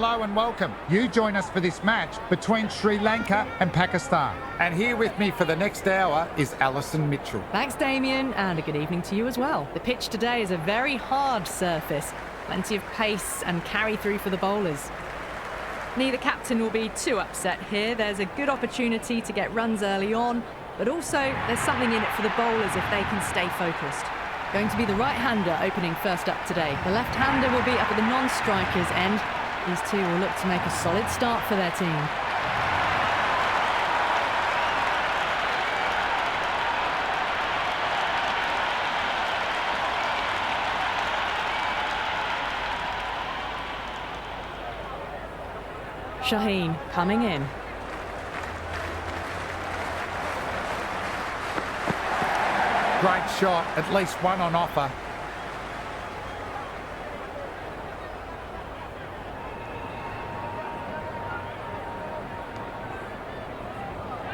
Hello and welcome. You join us for this match between Sri Lanka and Pakistan. And here with me for the next hour is Alison Mitchell. Thanks, Damien, and a good evening to you as well. The pitch today is a very hard surface. Plenty of pace and carry through for the bowlers. Neither captain will be too upset here. There's a good opportunity to get runs early on, but also there's something in it for the bowlers if they can stay focused. Going to be the right-hander opening first up today. The left-hander will be up at the non-strikers end. These two will look to make a solid start for their team. Jahan coming in. Great shot, at least one on offer.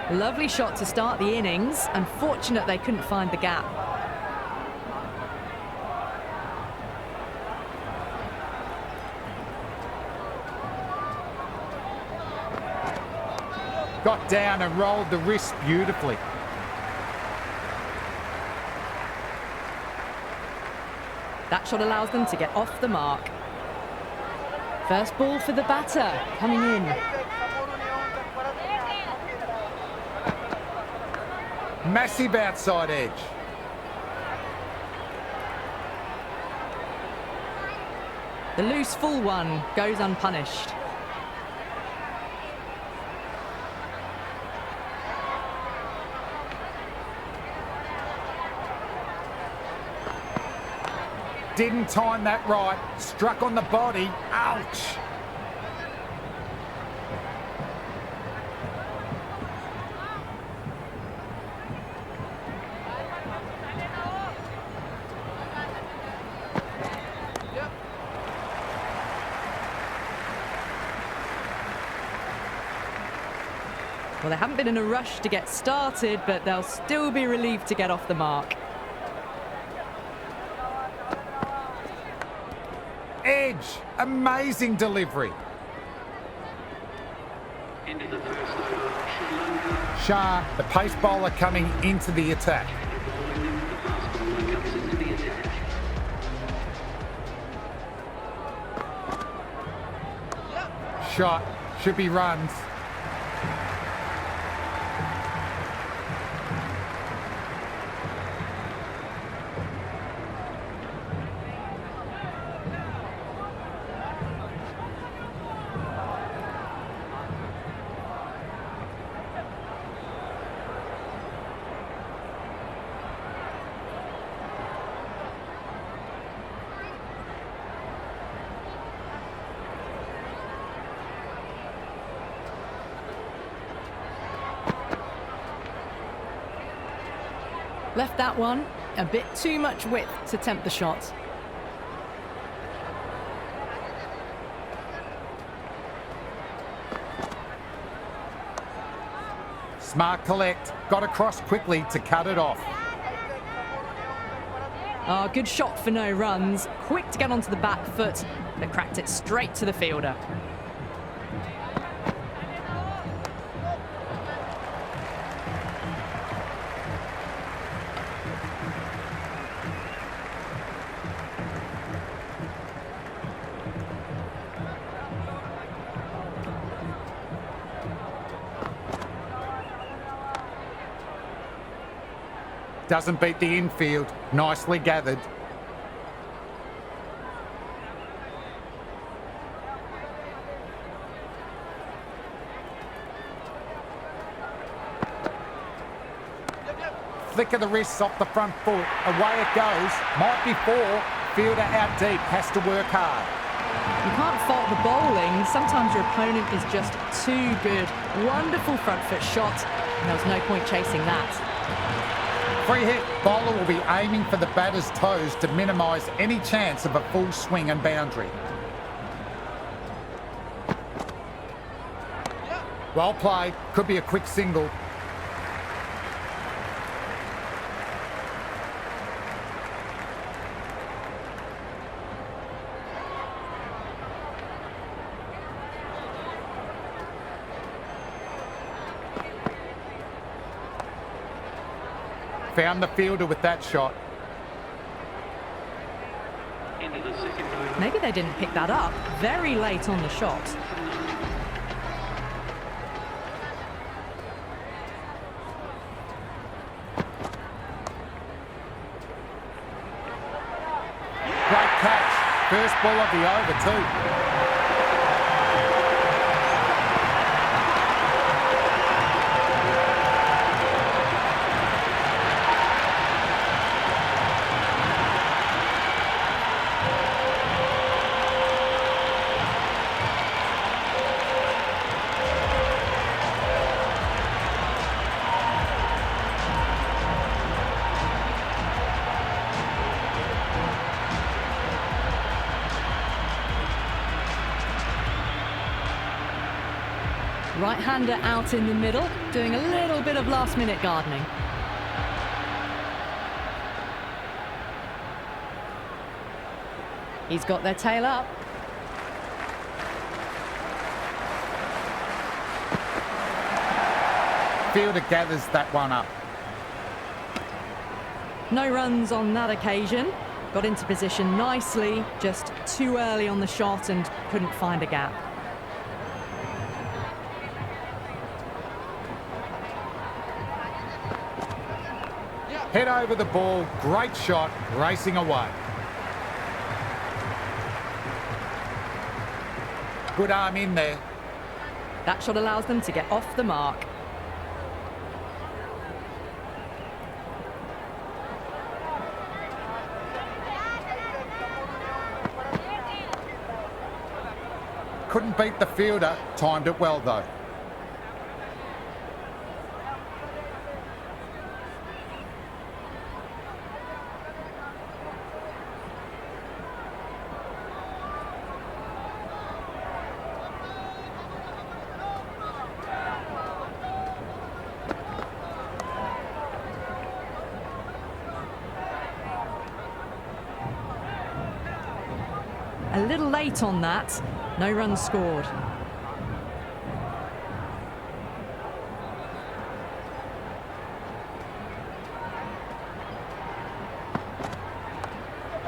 Lovely shot to start the innings. Unfortunate they couldn't find the gap. Got down and rolled the wrist beautifully. That shot allows them to get off the mark. First ball for the batter, coming in. Massive outside edge. The loose full one goes unpunished. Didn't time that right. Struck on the body. Ouch. Well, they haven't been in a rush to get started, but they'll still be relieved to get off the mark. Edge. Amazing delivery. Into the first over, Sri Lanka. Shah, the pace bowler, coming into the attack. The fast bowler comes into the attack. Shot. Should be runs. Left that one, a bit too much width to tempt the shot. Smart collect. Got across quickly to cut it off. Ah, good shot for no runs. Quick to get onto the back foot, but cracked it straight to the fielder. Doesn't beat the infield. Nicely gathered. Flick of the wrists off the front foot. Away it goes. Might be four. Fielder out deep. Has to work hard. You can't fault the bowling. Sometimes your opponent is just too good. Wonderful front foot shot. And there was no point chasing that. Free hit. Bowler will be aiming for the batter's toes to minimise any chance of a full swing and boundary. Well played. Could be a quick single. Found the fielder with that shot. Into the second over. Maybe they didn't pick that up very late on the shot. Great catch. First ball of the over too. Right-hander out in the middle, doing a little bit of last-minute gardening. He's got their tail up. Fielder gathers that one up. No runs on that occasion. Got into position nicely, just too early on the shot and couldn't find a gap. Head over the ball, great shot, racing away. Good arm in there. That shot allows them to get off the mark. Couldn't beat the fielder, timed it well though. A little late on that. No runs scored.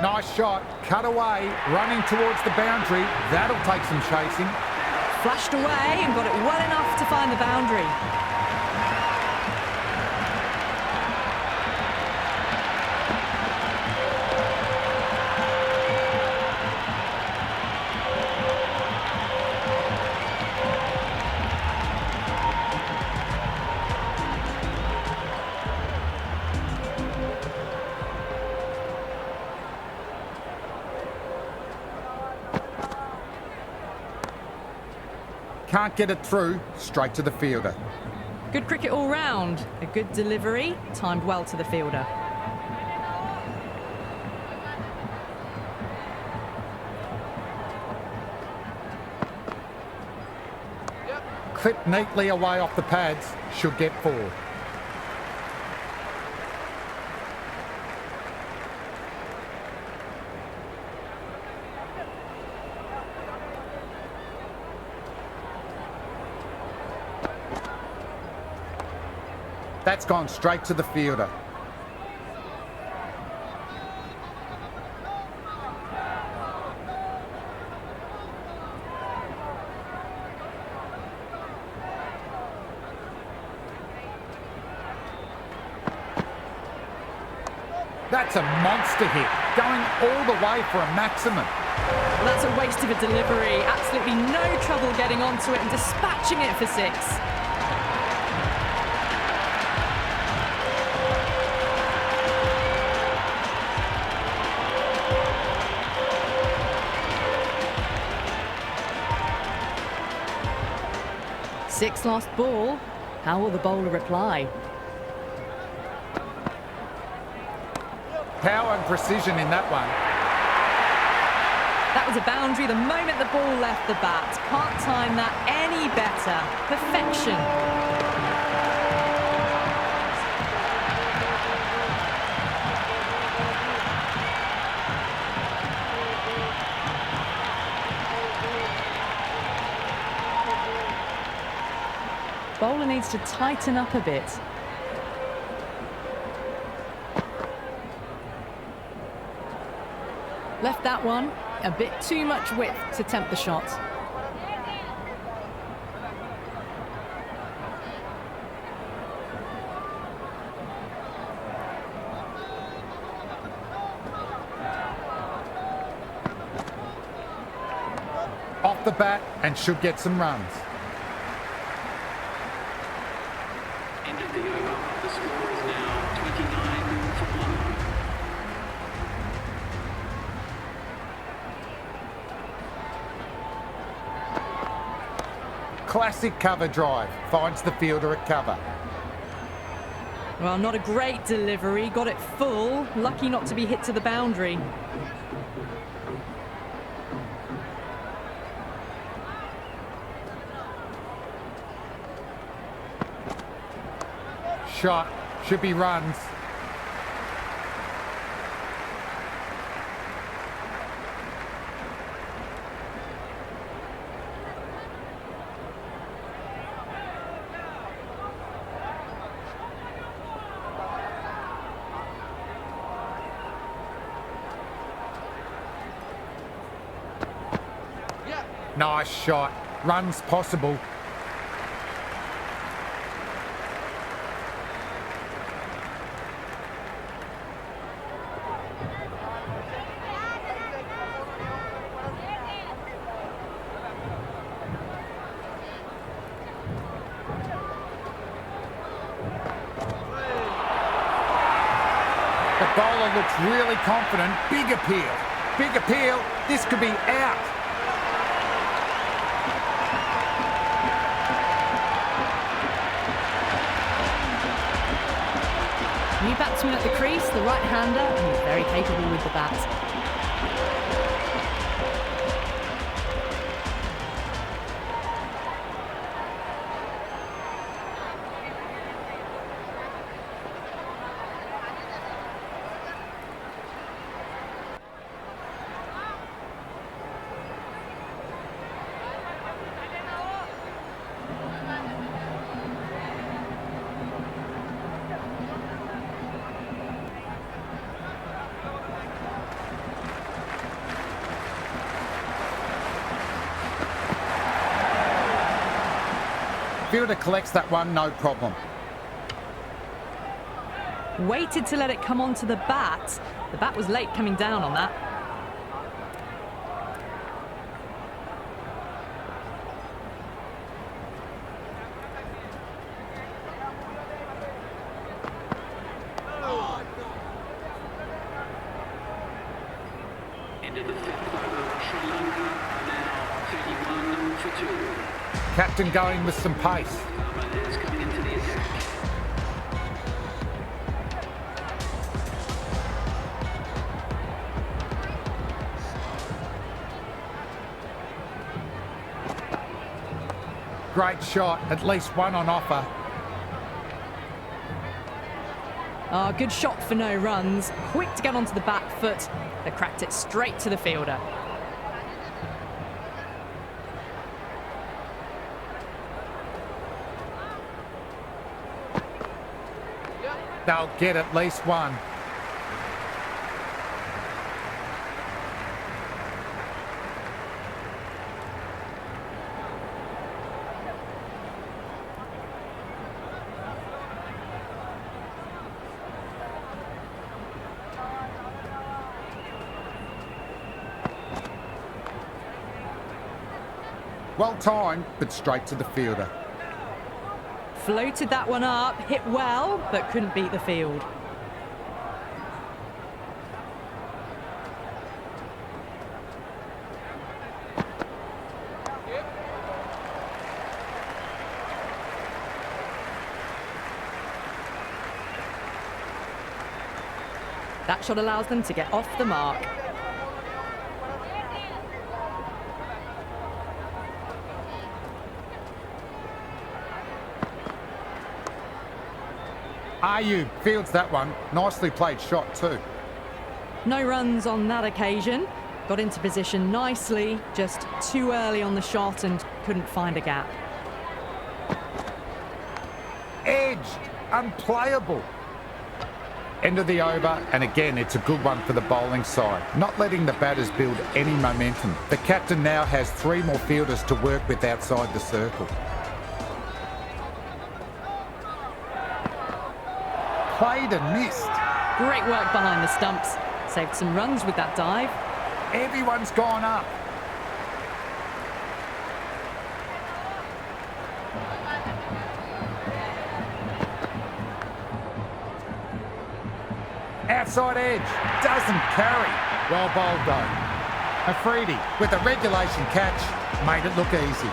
Nice shot, cut away, running towards the boundary. That'll take some chasing. Flashed away and got it well enough to find the boundary. Can't get it through, straight to the fielder. Good cricket all round. A good delivery, timed well to the fielder. Clipped neatly away off the pads, should get 4. That's gone straight to the fielder. That's a monster hit, going all the way for a maximum. Well, that's a waste of a delivery. Absolutely no trouble getting onto it and dispatching it for 6. Six lost ball. How will the bowler reply? Power and precision in that one. That was a boundary the moment the ball left the bat. Can't time that any better. Perfection. Bowler needs to tighten up a bit. Left that one a bit too much width to tempt the shot. Off the bat and should get some runs. End of the over. The score is now 29 for bana. Classic cover drive. Finds the fielder at cover. Well, not a great delivery. Got it full. Lucky not to be hit to the boundary. Shot. Should be runs. Nice shot. Runs possible. The bowler looks really confident. Big appeal. Big appeal. This could be out. New batsman at the crease, the right-hander, and he's very capable with the bat. Fielder collects that one, no problem. Waited to let it come onto the bat. The bat was late coming down on that. End of the fifth over. Sri Lanka now 31 for 2. Captain going with some pace. Is coming into the attack. Great shot. At least one on offer. Oh, good shot for no runs. Quick to get onto the back foot. They cracked it straight to the fielder. They'll get at least one. Well timed, but straight to the fielder. Floated that one up, hit well, but couldn't beat the field. That shot allows them to get off the mark. Ayub fields that one. Nicely played shot too. No runs on that occasion. Got into position nicely, just too early on the shot and couldn't find a gap. Edged. Unplayable. End of the over, and again it's a good one for the bowling side, not letting the batters build any momentum. The captain now has 3 more fielders to work with outside the circle. Played and missed. Great work behind the stumps. Saved some runs with that dive. Everyone's gone up. Outside edge, doesn't carry. Well bowled though. Afridi with a regulation catch, made it look easy.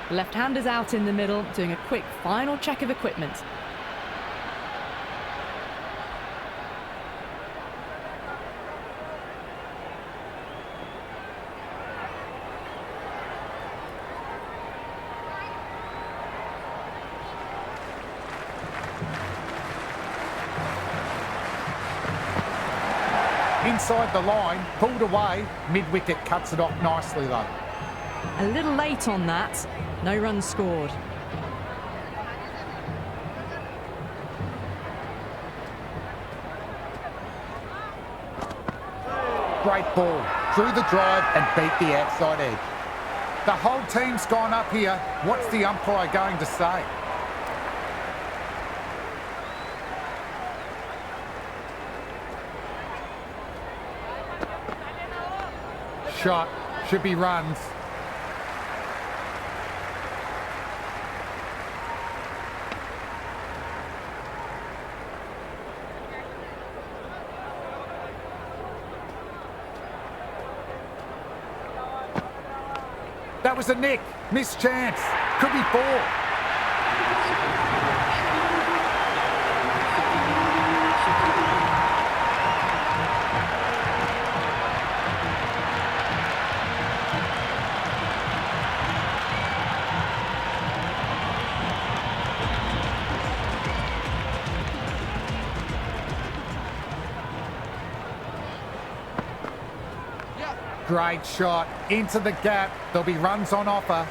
The left-hander's out in the middle, doing a quick final check of equipment. Inside the line, pulled away, mid-wicket cuts it off nicely though. A little late on that. No runs scored. Great ball, drew the drive and beat the outside edge. The whole team's gone up here. What's the umpire going to say? Shot, should be runs. That was a nick, missed chance, could be 4. Great shot, into the gap, there'll be runs on offer.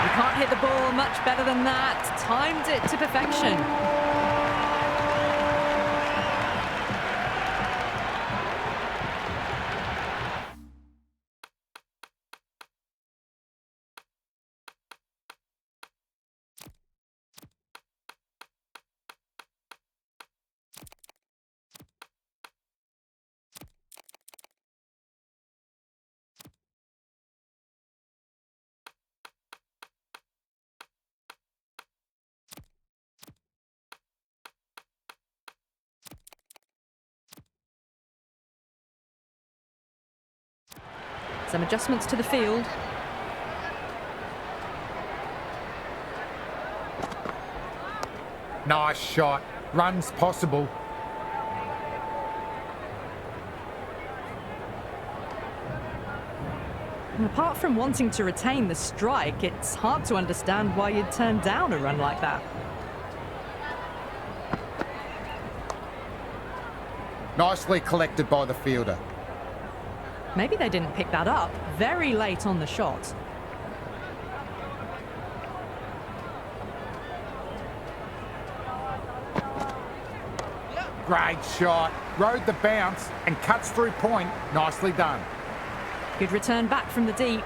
You can't hit the ball much better than that. Timed it to perfection. Some adjustments to the field. Nice shot, runs possible. And apart from wanting to retain the strike, it's hard to understand why you'd turn down a run like that. Nicely collected by the fielder. Maybe they didn't pick that up very late on the shot. Great shot, rode the bounce and cuts through point. Nicely done. Good return back from the deep.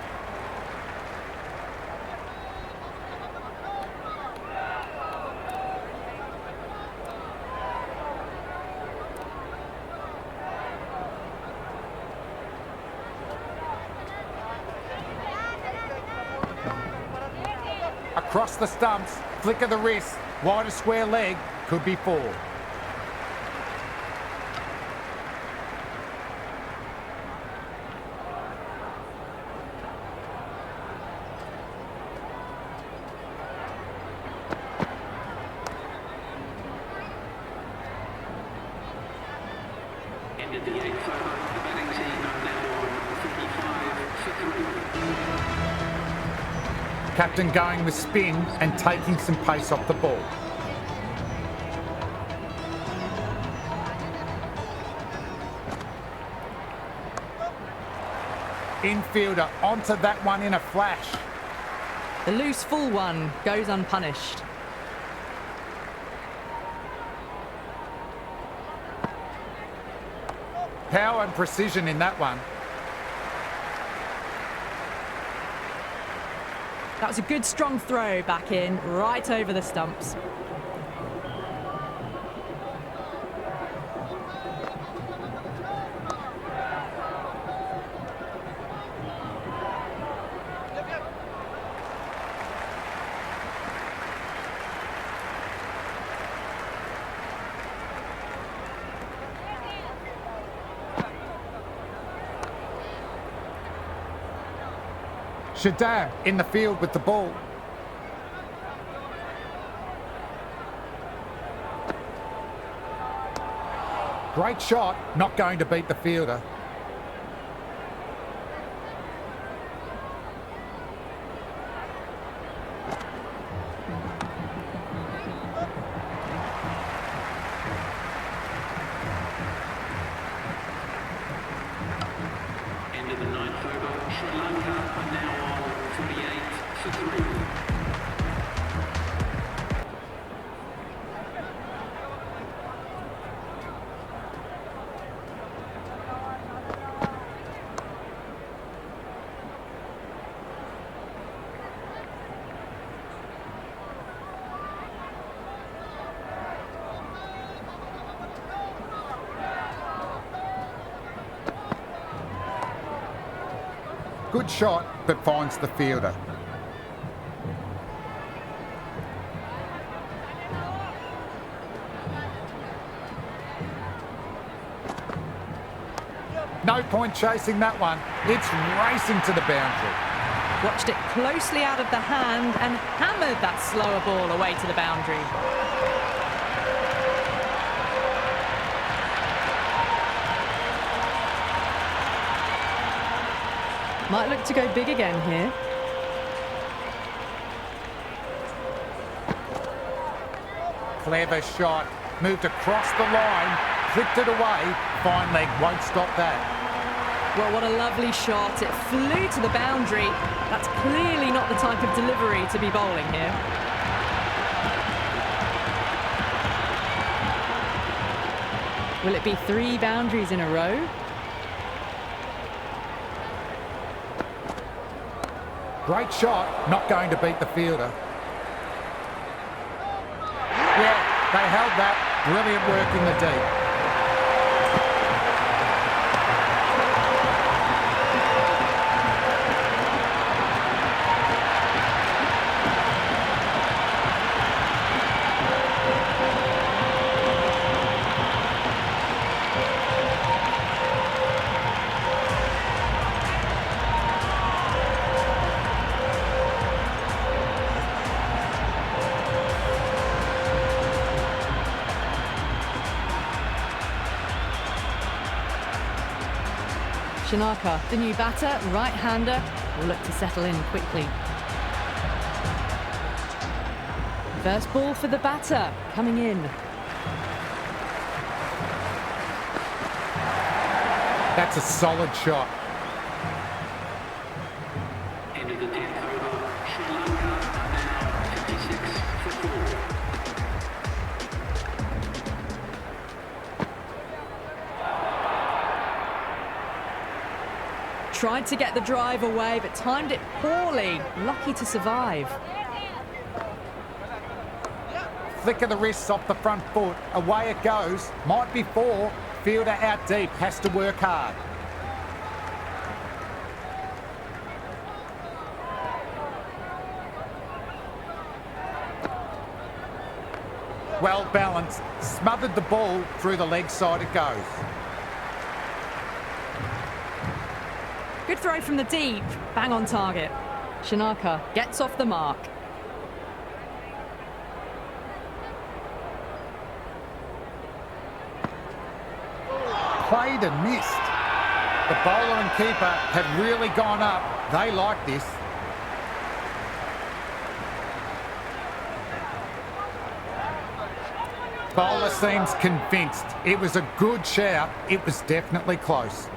Across the stumps, flick of the wrist, wider square leg, could be 4. Captain going with spin and taking some pace off the ball. Infielder onto that one in a flash. The loose full one goes unpunished. Power and precision in that one. That was a good strong throw back in, right over the stumps. Seedha in the field with the ball. Great shot, not going to beat the fielder. End of the ninth over. Sri Lanka are now on 48 for 3. Good shot, but finds the fielder. No point chasing that one. It's racing to the boundary. Watched it closely out of the hand and hammered that slower ball away to the boundary. Might look to go big again here. Clever shot. Moved across the line. Flicked it away. Fine leg won't stop that. Well, what a lovely shot. It flew to the boundary. That's clearly not the type of delivery to be bowling here. Will it be 3 boundaries in a row? Great shot, not going to beat the fielder. Yeah, they held that. Brilliant work in the deep. Shanaka, the new batter, right-hander, will look to settle in quickly. First ball for the batter, coming in. That's a solid shot. End of the 10th over. Sri Lanka are now 56 for 4. Tried to get the drive away, but timed it poorly. Lucky to survive. Flick of the wrists off the front foot. Away it goes. Might be 4. Fielder out deep. Has to work hard. Well balanced. Smothered the ball. Through the leg side it goes. Good throw from the deep. Bang on target. Shanaka gets off the mark. Played and missed. The bowler and keeper have really gone up. They like this. Bowler seems convinced. It was a good shout. It was definitely close.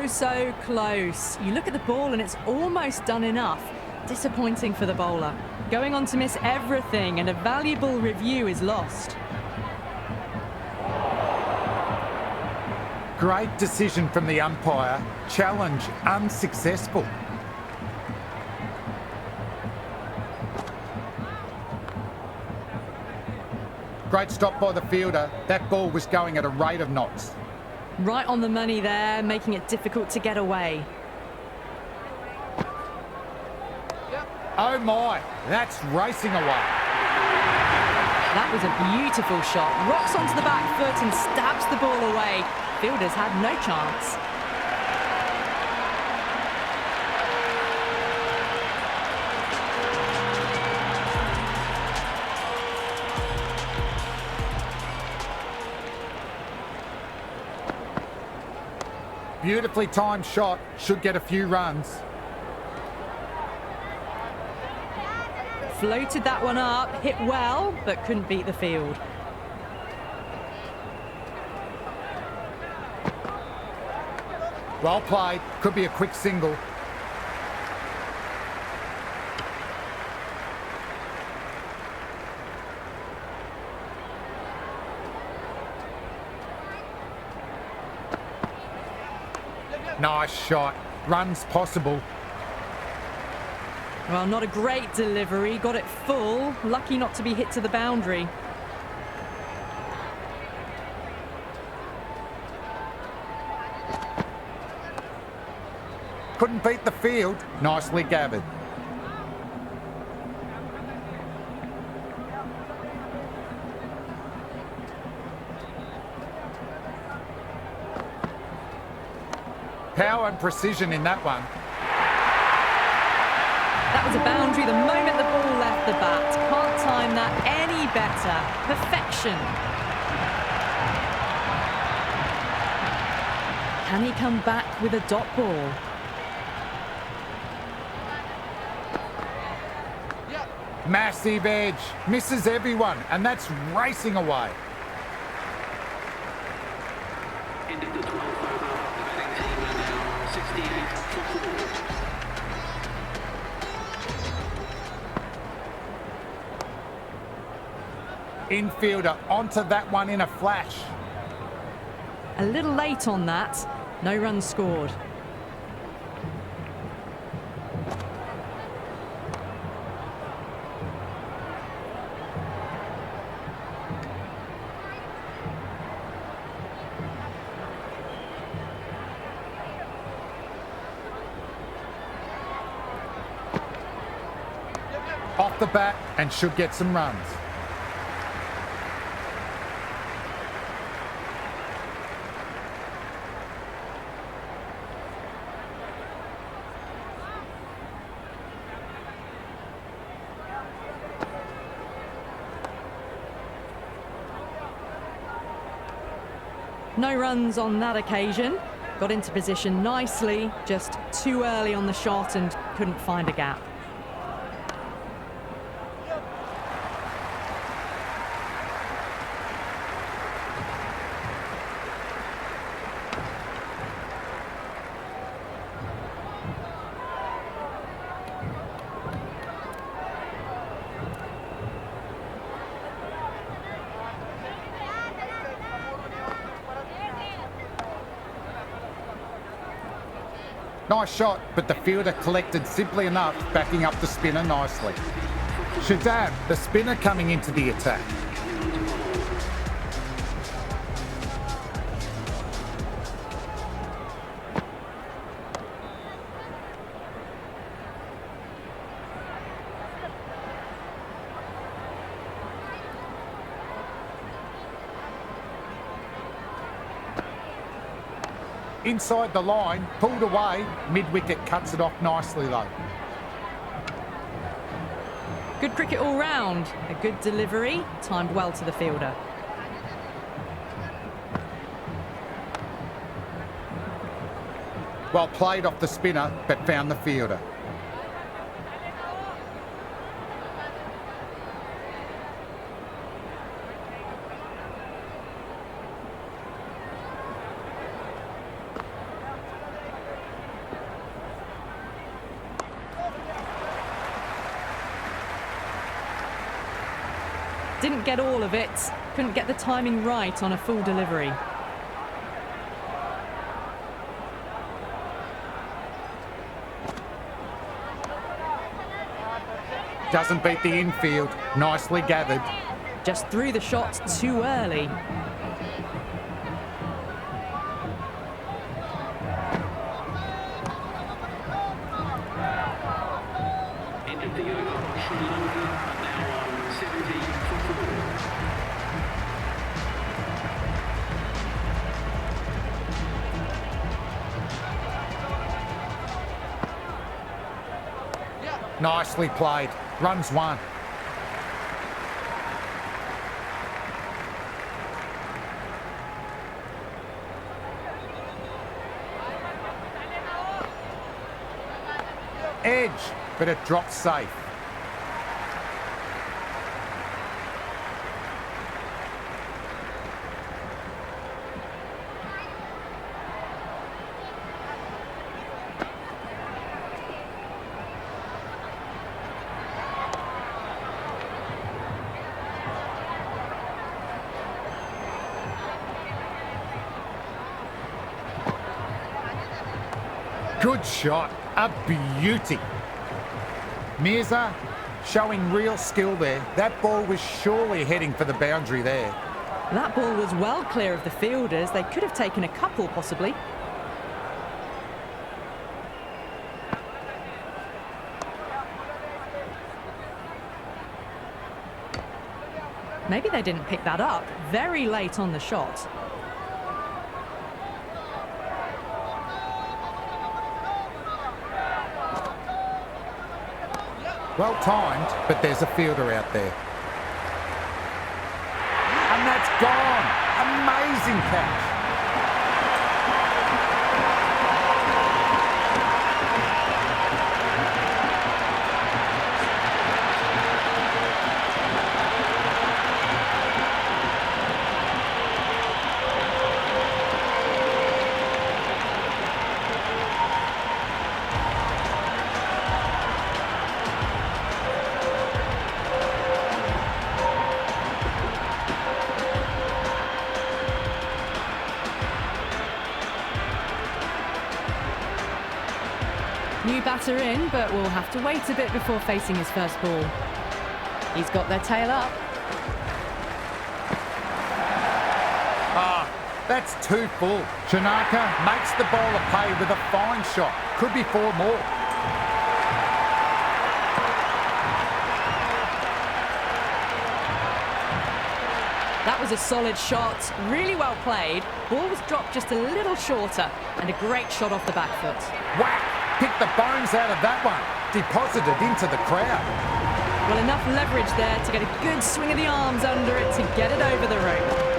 So close. You look at the ball and it's almost done enough. Disappointing for the bowler. Going on to miss everything and a valuable review is lost. Great decision from the umpire. Challenge unsuccessful. Great stop by the fielder. That ball was going at a rate of knots. Right on the money there, making it difficult to get away. Oh my, that's racing away. That was a beautiful shot. Rocks onto the back foot and stabs the ball away. Fielders had no chance. Beautifully timed shot, should get a few runs. Floated that one up, hit well, but couldn't beat the field. Well played, could be a quick single. Nice shot, runs possible. Well, not a great delivery, got it full, lucky not to be hit to the boundary. Couldn't beat the field, nicely gathered. Power and precision in that one. That was a boundary the moment the ball left the bat. Can't time that any better. Perfection. Can he come back with a dot ball? Massive edge, misses everyone, and that's racing away. Ended the 12th over. The batting team are now 68 for 4. Infielder onto that one in a flash. A little late on that. No runs scored. Off the bat and should get some runs. No runs on that occasion. Got into position nicely, just too early on the shot and couldn't find a gap. Nice shot, but the fielder collected simply enough, backing up the spinner nicely. Jahan, the spinner, coming into the attack. Inside the line, pulled away, mid-wicket cuts it off nicely though. Good cricket all round. A good delivery, timed well to the fielder. Well played off the spinner, but found the fielder. Didn't get all of it. Couldn't get the timing right on a full delivery. Doesn't beat the infield. Nicely gathered. Just threw the shot too early. End of the over. Sri Lanka are now on 70 for 4. Nicely played. Runs one. Edge, but it dropped safe. Good shot, a beauty. Mirza showing real skill there. That ball was surely heading for the boundary there. That ball was well clear of the fielders. They could have taken a couple, possibly. Maybe they didn't pick that up. Very late on the shot. Well timed, but there's a fielder out there. And that's gone. Amazing catch. New batter in, but will have to wait a bit before facing his first ball. He's got their tail up. That's too full. Shanaka makes the bowler pay with a fine shot. Could be 4 more. That was a solid shot, really well played. Ball was dropped just a little shorter, and a great shot off the back foot. Whack! Picked the bones out of that one. Deposited into the crowd. Well, enough leverage there to get a good swing of the arms under it to get it over the rope.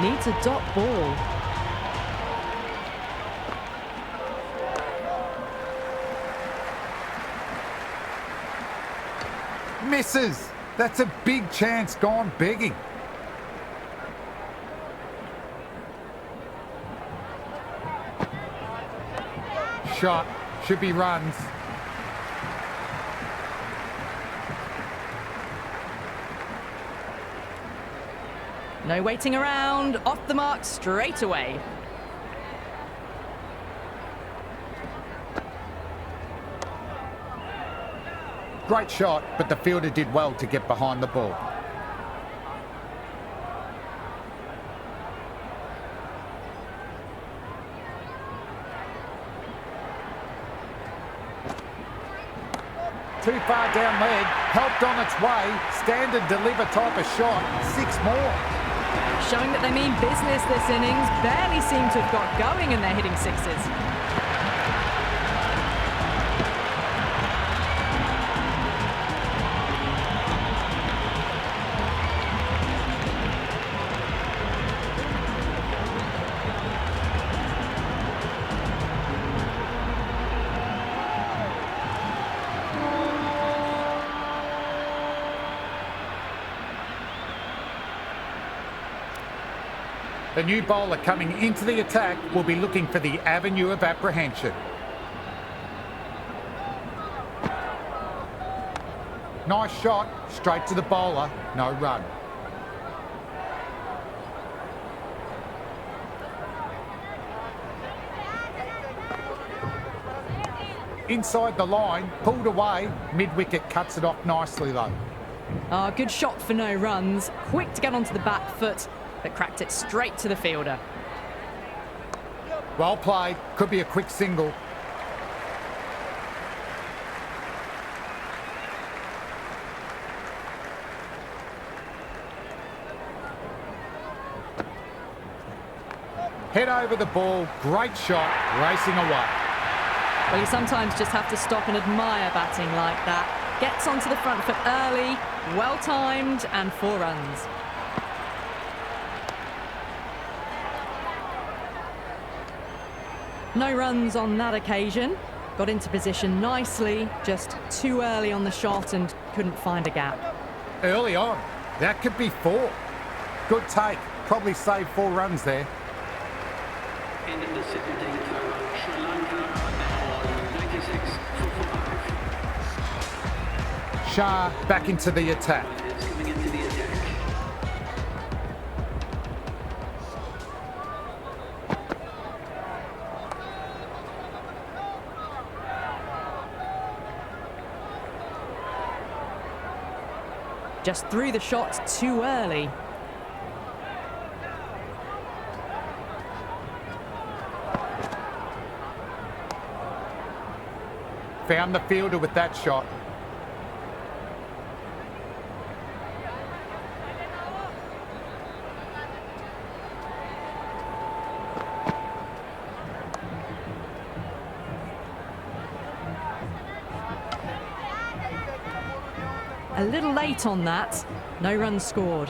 Needs a dot ball. Misses. That's a big chance gone begging. Shot. Should be runs. No waiting around. Off the mark straight away. Great shot, but the fielder did well to get behind the ball. Too far down leg, helped on its way, standard deliver type of shot, 6 more. Showing that they mean business this innings. Barely seem to have got going and they're hitting sixes. The new bowler coming into the attack will be looking for the avenue of apprehension. Nice shot, straight to the bowler, no run. Inside the line, pulled away, mid-wicket cuts it off nicely though. Ah, good shot for no runs. Quick to get onto the back foot, but cracked it straight to the fielder. Well played, could be a quick single. Head over the ball, great shot, racing away. Well, you sometimes just have to stop and admire batting like that. Gets onto the front foot early, well timed, and 4 runs. No runs on that occasion. Got into position nicely, just too early on the shot and couldn't find a gap. Early on, that could be 4. Good take, probably saved 4 runs there. End of the 17th over. Sri Lanka are now on 96 for 5. Shah back into the attack. It's coming into the attack. Just threw the shot too early. Found the fielder with that shot. A little late on that. No runs scored.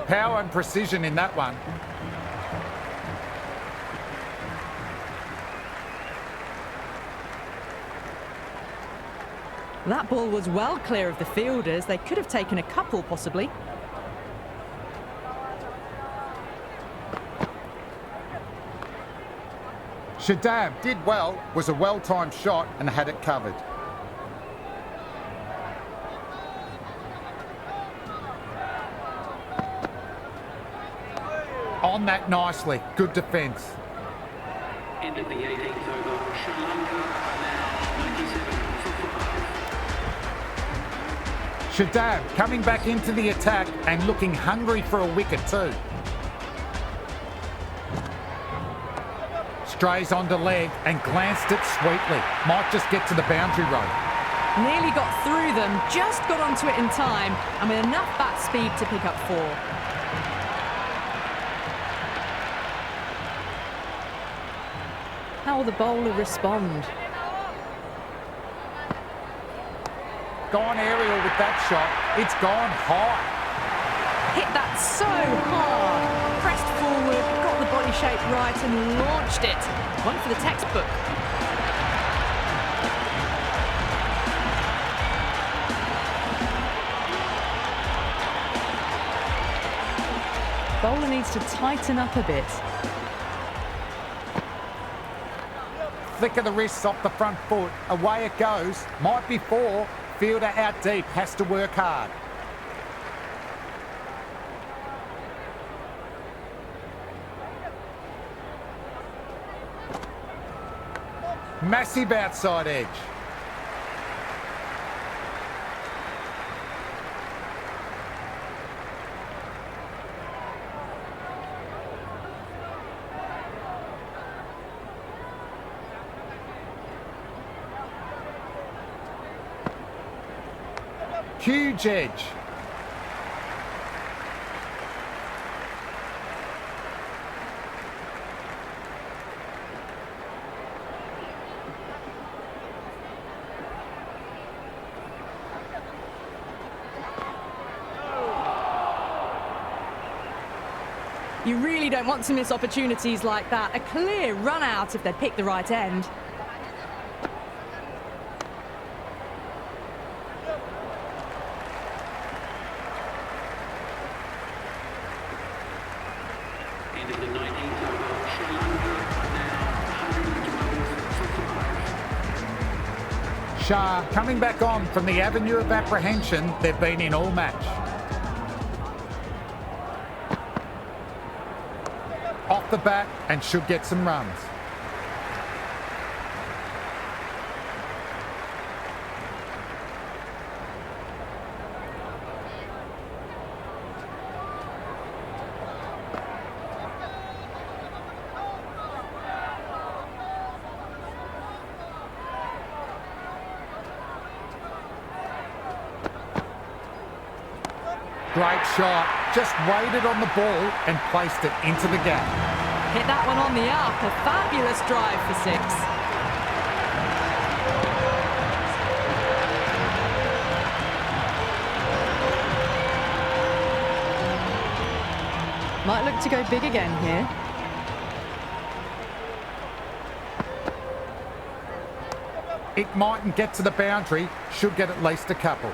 Power and precision in that one. That ball was well clear of the fielders. They could have taken a couple, possibly. Shadab did well, was a well-timed shot and had it covered. On that nicely, good defence. End of the 18th over. Sri Lanka are now 97 for 5. Shadab coming back into the attack and looking hungry for a wicket too. Strays onto leg and glanced it sweetly. Might just get to the boundary road. Nearly got through them, just got onto it in time, and with enough bat speed to pick up 4. How will the bowler respond? Gone aerial with that shot. It's gone high. Hit that so hard. Pressed forward, got the body shape right and launched it. One for the textbook. Bowler needs to tighten up a bit. Flick of the wrists off the front foot. Away it goes. Might be 4. Fielder out deep. Has to work hard. Massive outside edge. Huge edge. You really don't want to miss opportunities like that. A clear run out if they pick the right end. Shah coming back on from the avenue of apprehension they've been in all match. Off the bat and should get some runs. Great shot, just waited on the ball and placed it into the gap. Hit that one on the up, a fabulous drive for 6. Might look to go big again here. It mightn't get to the boundary, should get at least a couple.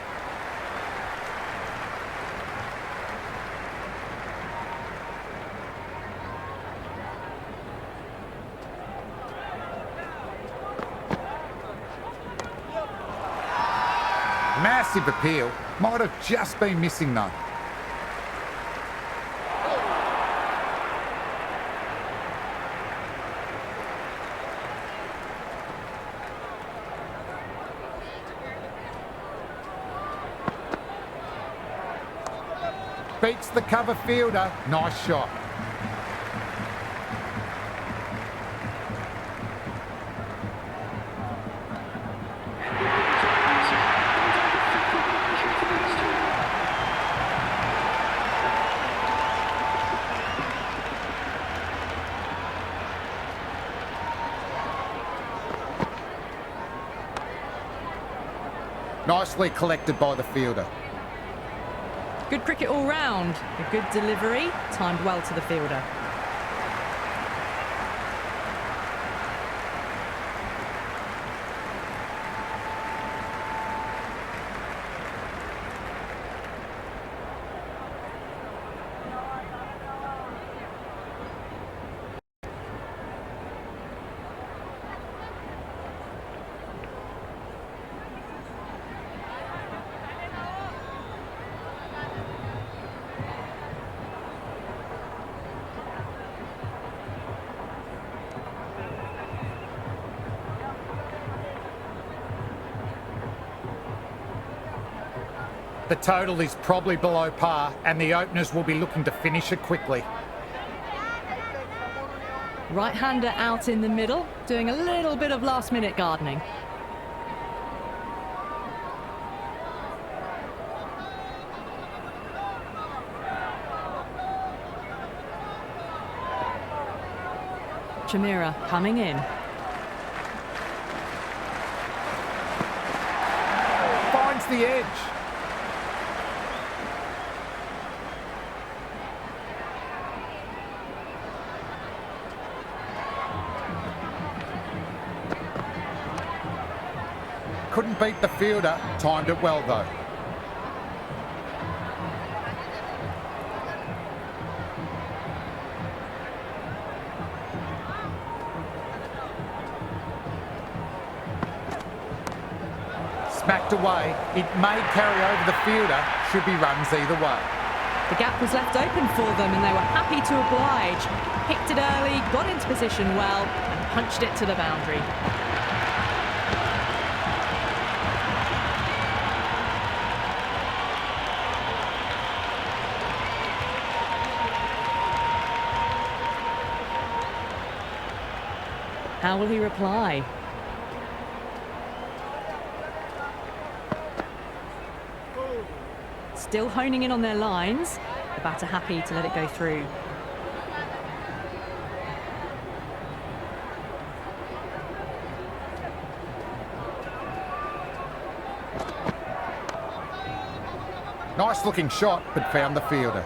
Massive appeal, might have just been missing though. Beats the cover fielder, nice shot. Nicely collected by the fielder. Good cricket all round. A good delivery, timed well to the fielder. The total is probably below par and the openers will be looking to finish it quickly. Right-hander out in the middle, doing a little bit of last-minute gardening. Chamira coming in. Finds the edge. Couldn't beat the fielder, timed it well though. Smacked away, it may carry over the fielder, should be runs either way. The gap was left open for them and they were happy to oblige. Picked it early, got into position well and punched it to the boundary. How will he reply? Still honing in on their lines. The batter happy to let it go through. Nice looking shot, but found the fielder.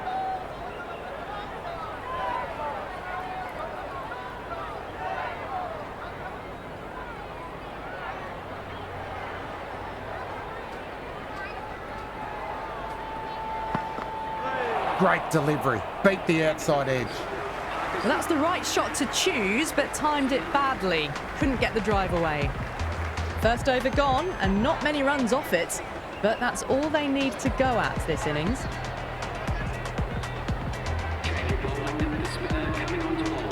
Great delivery, beat the outside edge. Well, that's the right shot to choose, but timed it badly. Couldn't get the drive away. First over gone, and not many runs off it, but that's all they need to go at this innings. Change of bowling, the spinner coming onto ball.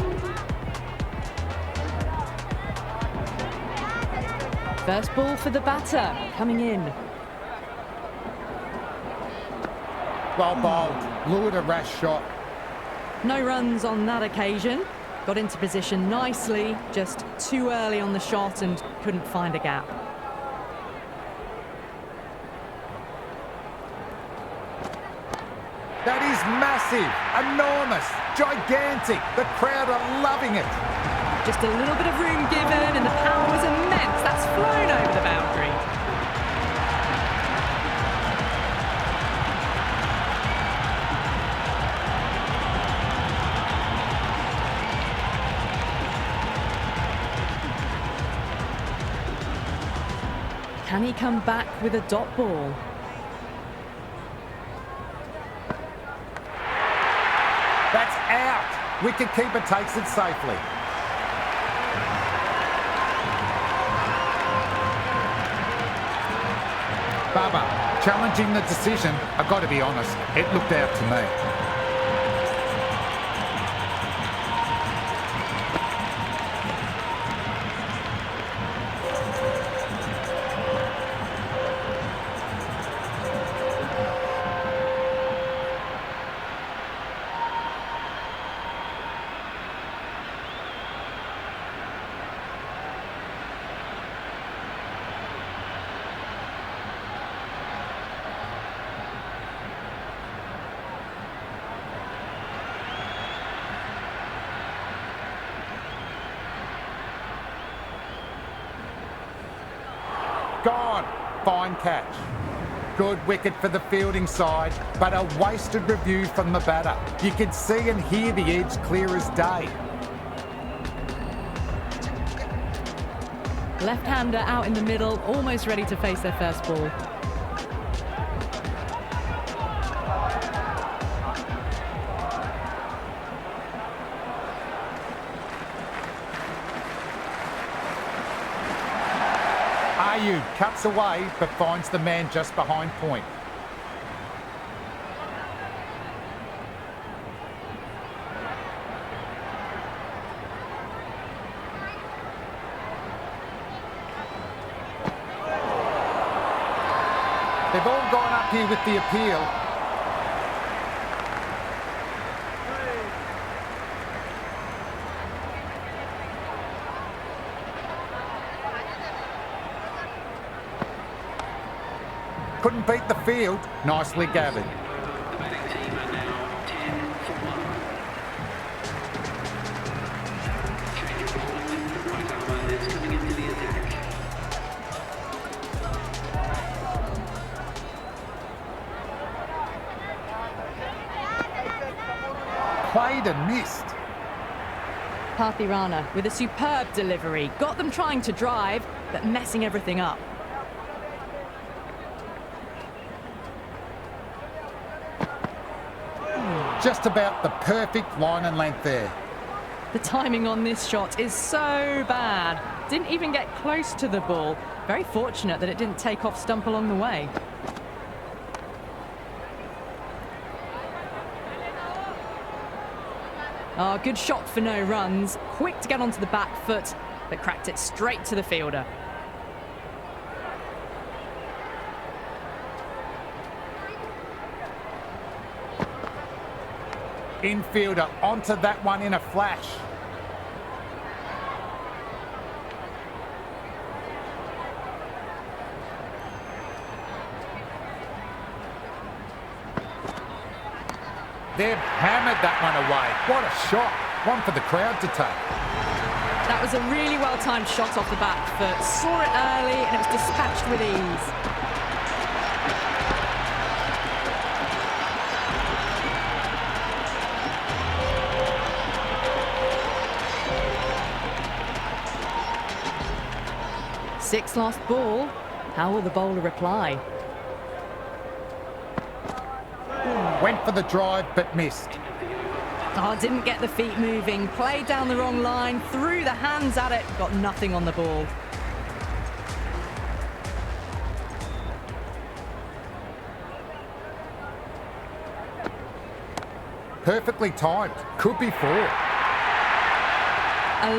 First ball for the batter, coming in. Well bowled, lured a rash shot. No runs on that occasion. Got into position nicely, just too early on the shot and couldn't find a gap. That is massive, enormous, gigantic. The crowd are loving it. Just a little bit of room given and the power was immense. That's flown over the boundary. Can he come back with a dot ball? That's out. Wicket-keeper takes it safely. Bubba, challenging the decision. I've got to be honest, it looked out to me. Gone. Fine catch. Good wicket for the fielding side, but a wasted review from the batter. You can see and hear the edge clear as day. Left-hander out in the middle, almost ready to face their first ball. Ayu cuts away but finds the man just behind point. They've all gone up here with the appeal. Couldn't beat the field. Nicely gathered. The batting team are now 10 for 1. Change of bowling, the right armour is coming into the attack. Played and missed. Rana with a superb delivery. Got them trying to drive, but messing everything up. Just about the perfect line and length there. The timing on this shot is so bad. Didn't even get close to the ball. Very fortunate that it didn't take off stump along the way. Oh, good shot for no runs. Quick to get onto the back foot, but cracked it straight to the fielder. Infielder onto that one in a flash. They've hammered that one away. What a shot. One for the crowd to take. That was a really well-timed shot off the back foot. Saw it early and it was dispatched with ease. Sixth last ball. How will the bowler reply? Went for the drive but missed. Oh, didn't get the feet moving. Played down the wrong line. Threw the hands at it. Got nothing on the ball. Perfectly timed. Could be 4. A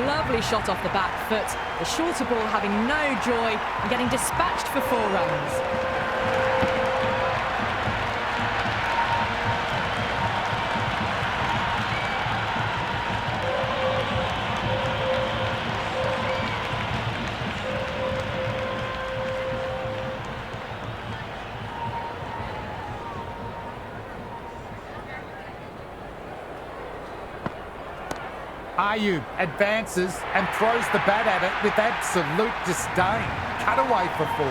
lovely shot off the back foot. The shorter ball having no joy and getting dispatched for 4 runs. Ayub advances and throws the bat at it with absolute disdain. Cut away for 4.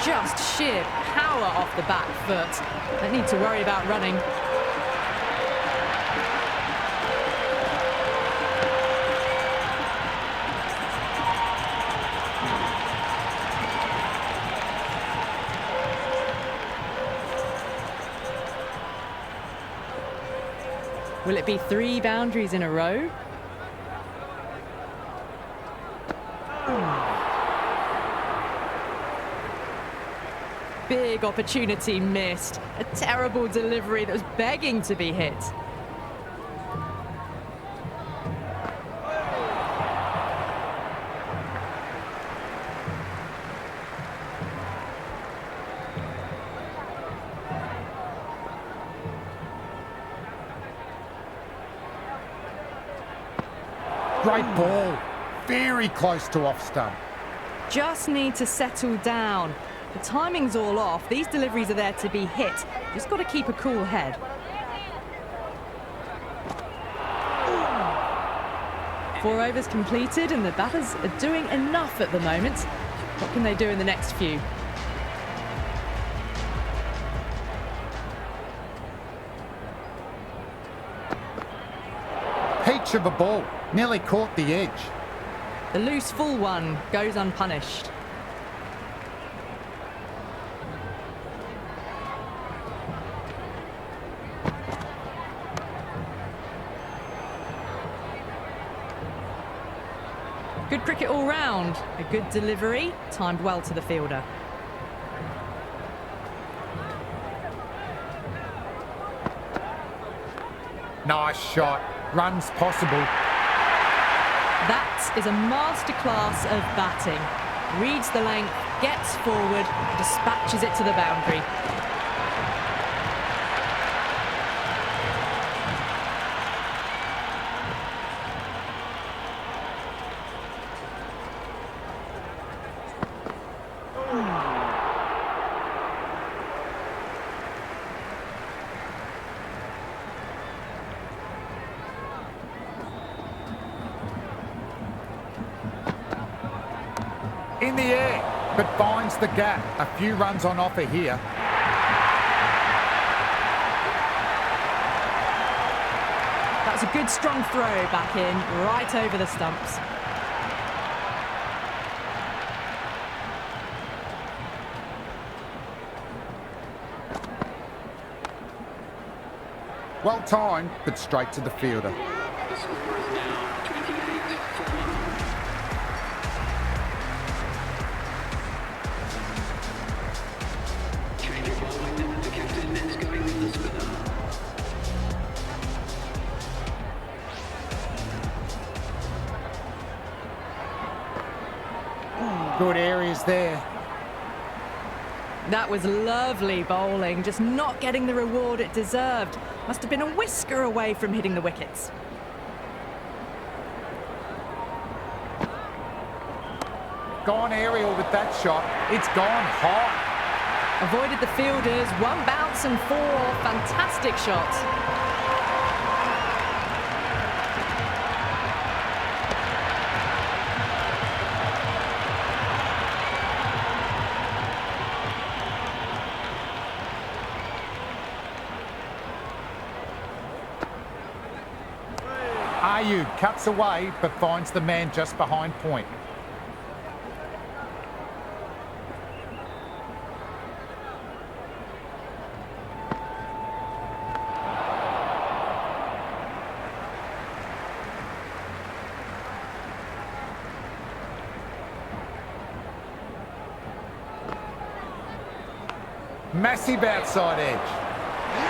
Just sheer power off the back foot. Don't need to worry about running. Will it be 3 boundaries in a row? Big opportunity missed. A terrible delivery that was begging to be hit. Great ball. Very close to off stump. Just need to settle down. The timing's all off. These deliveries are there to be hit. Just got to keep a cool head. Four overs completed and the batters are doing enough at the moment. What can they do in the next few? Peach of a ball. Nearly caught the edge. The loose full one goes unpunished. Good cricket all round. A good delivery, timed well to the fielder. Nice shot. Runs possible. That is a masterclass of batting. Reads the length, gets forward, dispatches it to the boundary. In the air, but finds the gap. A few runs on offer here. That was a good strong throw back in, right over the stumps. Well timed, but straight to the fielder. The score is now 28 for 1. Change of bowling. The captain is going with the spinner. Good areas there. That was lovely bowling, just not getting the reward it deserved. Must have been a whisker away from hitting the wickets. Gone aerial with that shot. It's gone hot. Avoided the fielders, 1 bounce and 4. Fantastic shot. Ayub cuts away, but finds the man just behind point. Massive outside edge.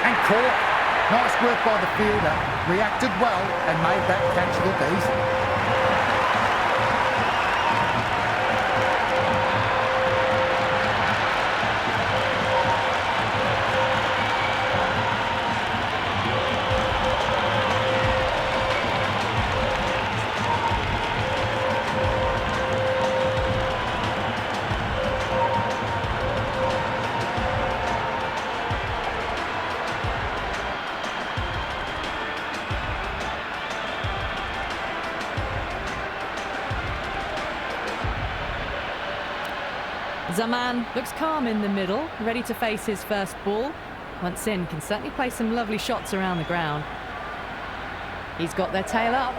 And caught. Nice work by the fielder. Reacted well and made that catch look easy. Zaman looks calm in the middle, ready to face his first ball. Once in, can certainly play some lovely shots around the ground. He's got their tail up.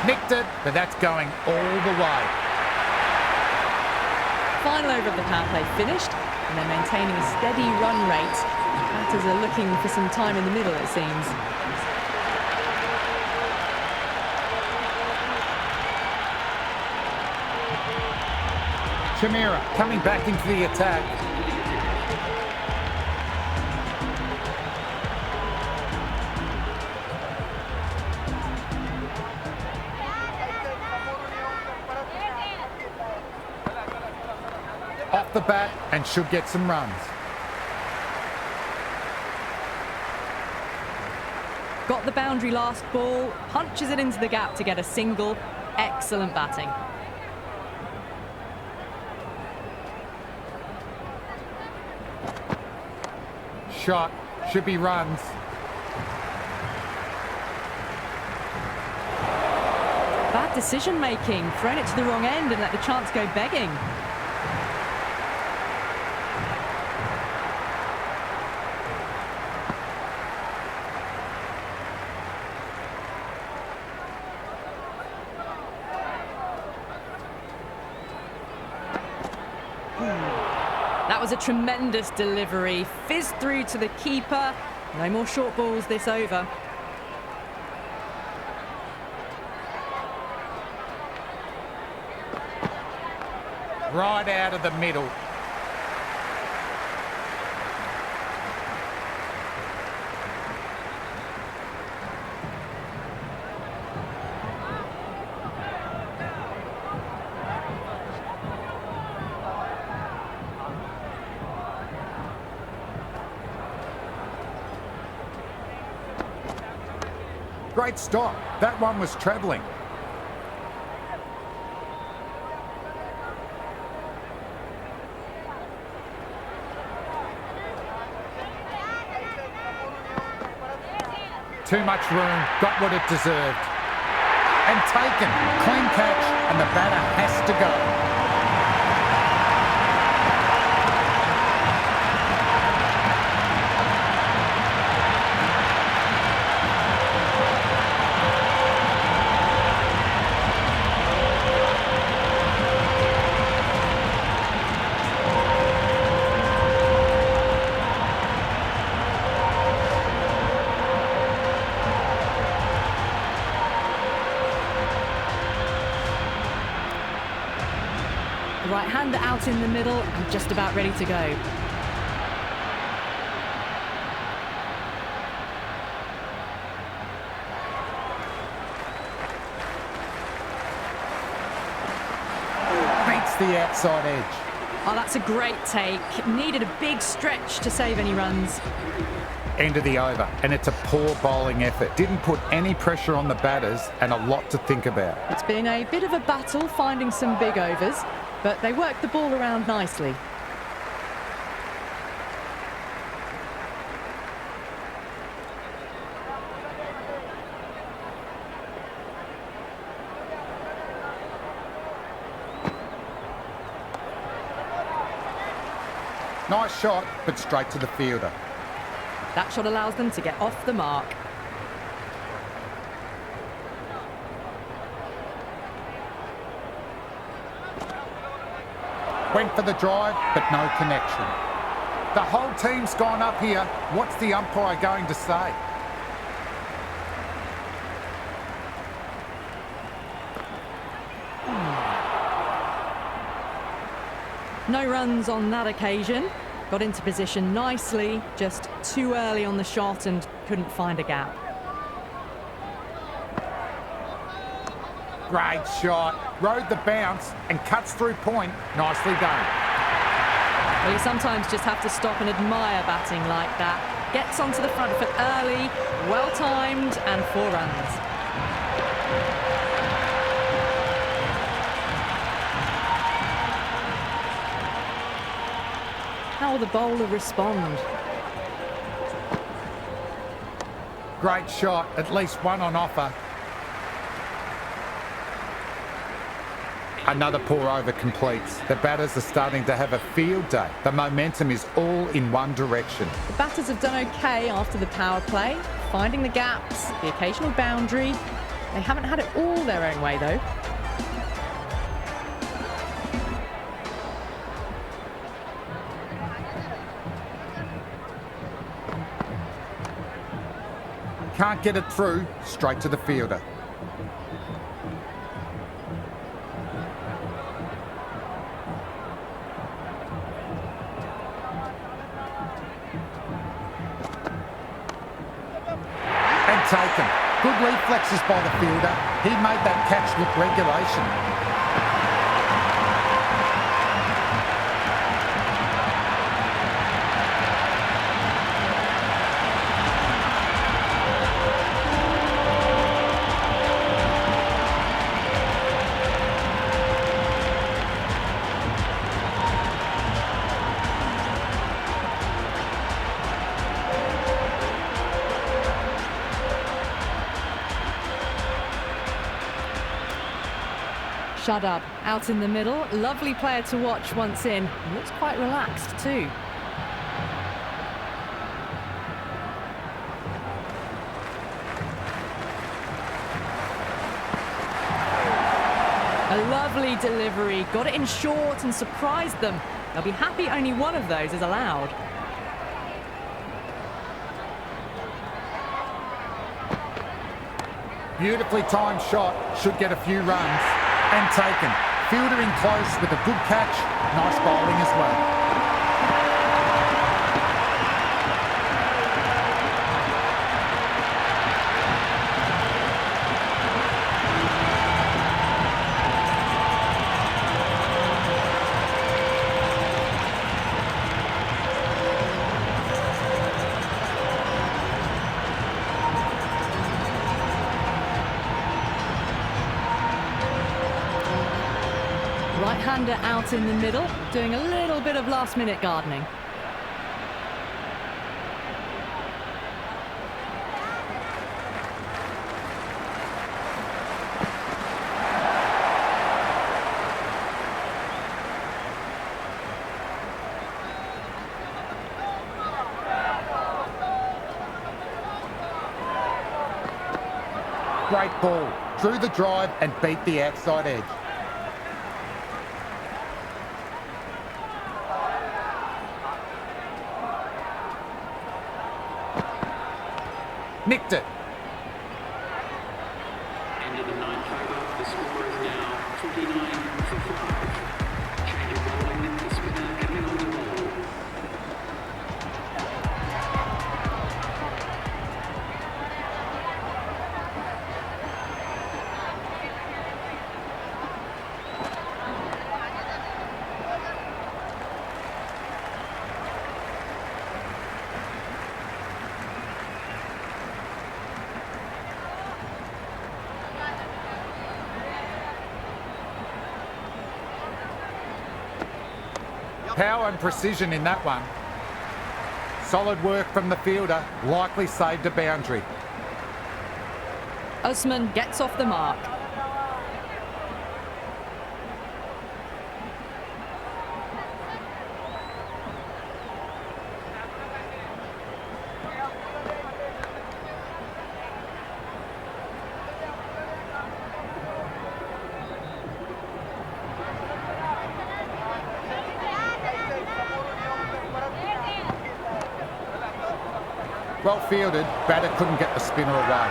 Nicked it, but that's going all the way. Final over of the power play finished, and they're maintaining a steady run rate. Batters are looking for some time in the middle, it seems. Shamira coming back into the attack. Off the bat and should get some runs. Got the boundary last ball, punches it into the gap to get a single. Excellent batting. Shot, should be runs. Bad decision making, thrown it to the wrong end and let the chance go begging. That was a tremendous delivery, fizzed through to the keeper. No more short balls this over. Right out of the middle. Great stop. That one was travelling. Too much room, got what it deserved. And taken. Clean catch, and the batter has to go. The right-hander out in the middle and just about ready to go. Beats the outside edge. Oh, that's a great take. Needed a big stretch to save any runs. End of the over, and it's a poor bowling effort. Didn't put any pressure on the batters and a lot to think about. It's been a bit of a battle finding some big overs, but they worked the ball around nicely. Nice shot, but straight to the fielder. That shot allows them to get off the mark. Went for the drive, but no connection. The whole team's gone up here. What's the umpire going to say? No runs on that occasion. Got into position nicely, just too early on the shot and couldn't find a gap. Great shot. Rode the bounce and cuts through point. Nicely done. Well, you sometimes just have to stop and admire batting like that. Gets onto the front foot early, well-timed, and 4 runs. How will the bowler respond? Great shot. At least one on offer. Another poor over completes. The batters are starting to have a field day. The momentum is all in one direction. The batters have done okay after the power play, finding the gaps, the occasional boundary. They haven't had it all their own way, though. Can't get it through. Straight to the fielder. Taken. Good reflexes by the fielder. He made that catch look regulation. Shut up, out in the middle. Lovely player to watch once in. Looks quite relaxed too. A lovely delivery. Got it in short and surprised them. They'll be happy only one of those is allowed. Beautifully timed shot. Should get a few runs. And taken. Fielder in close with a good catch. Nice bowling as well. Right-hander out in the middle, doing a little bit of last-minute gardening. Great ball. Drew the drive and beat the outside edge. Nicked it. End of the 9th over. The score is now 49 for 5. Change of bowling. The spinner coming on the ball. Power and precision in that one. Solid work from the fielder, likely saved a boundary. Usman gets off the mark. Well fielded, batter couldn't get the spinner away.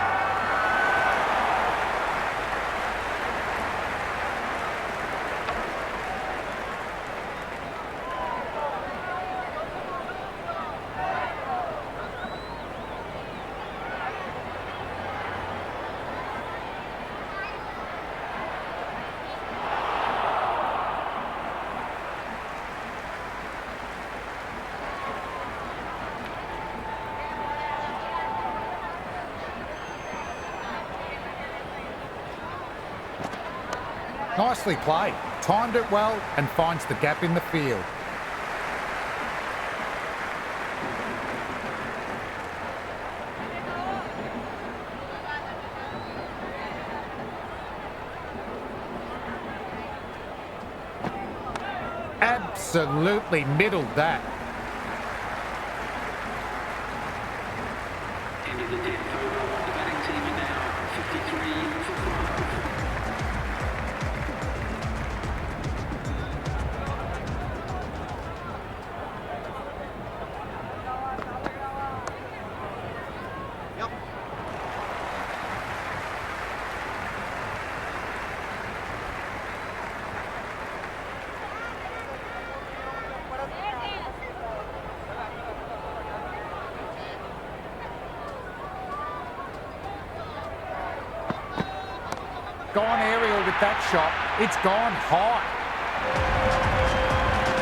Nicely played. Timed it well and finds the gap in the field. Absolutely middled that. End of the 10th over. The batting team are now 53 for 5. Gone aerial with that shot. It's gone high.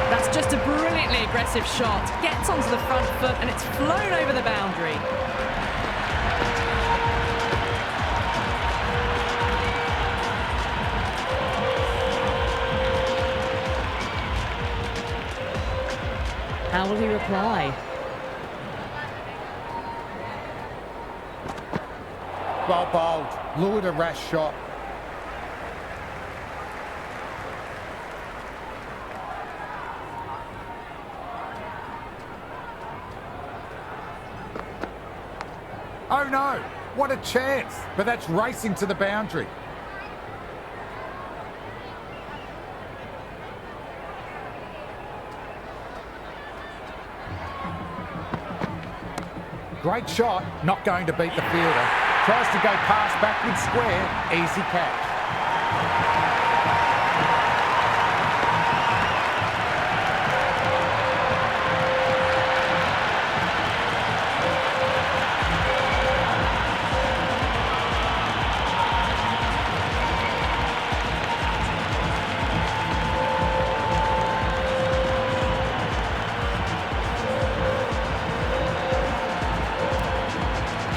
That's just a brilliantly aggressive shot. Gets onto the front foot and it's flown over the boundary. How will he reply? Well bowled. Lured a rash shot. Oh no! What a chance! But that's racing to the boundary. Great shot, not going to beat the fielder. Tries to go past backward square, easy catch.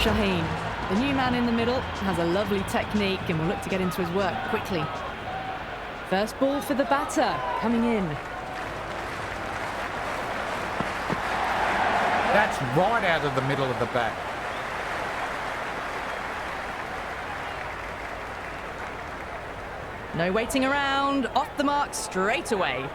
Jahan, the new man in the middle, has a lovely technique and will look to get into his work quickly. First ball for the batter, coming in. That's right out of the middle of the bat. No waiting around, off the mark straight away.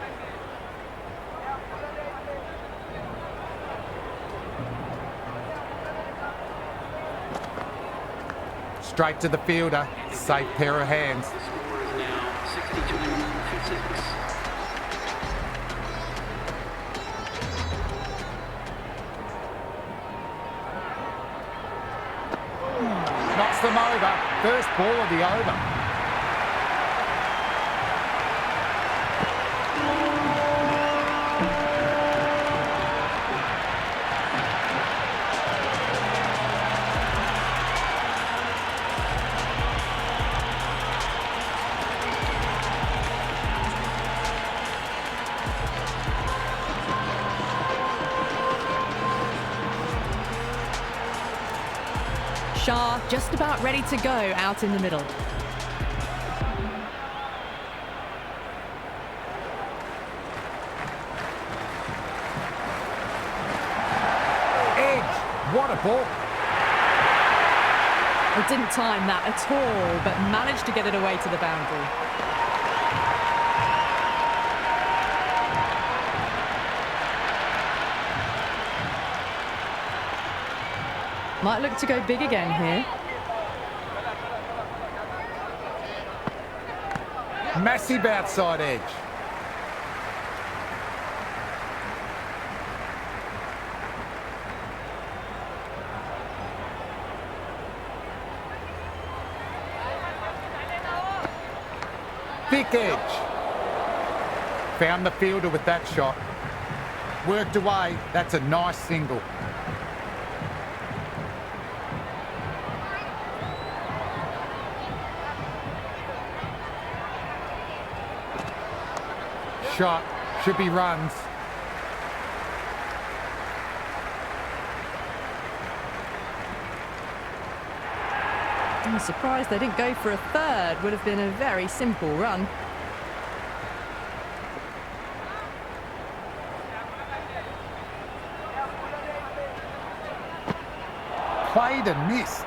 Straight to the fielder, safe pair of hands. The score is now 62 for 6. Knocks them over. First ball of the over. Shah just about ready to go out in the middle. Edge. What a ball. He didn't time that at all, but managed to get it away to the boundary. Might look to go big again here. Massive outside edge. Thick edge. Found the fielder with that shot. Worked away. That's a nice single. Shot. Should be runs. I'm surprised they didn't go for a third. Would have been a very simple run. played and missed.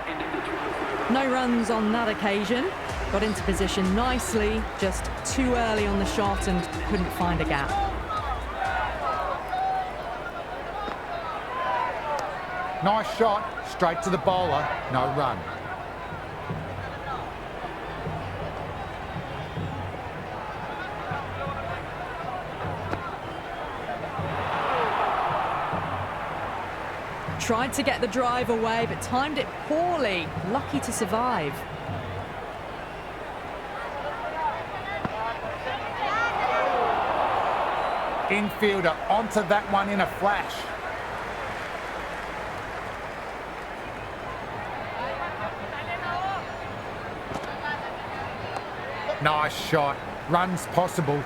End of the 12th over. No runs on that occasion. Got into position nicely, just too early on the shot and couldn't find a gap. Nice shot, straight to the bowler, no run. Tried to get the drive away, but timed it poorly. Lucky to survive. Infielder onto that one in a flash. Nice shot. Runs possible.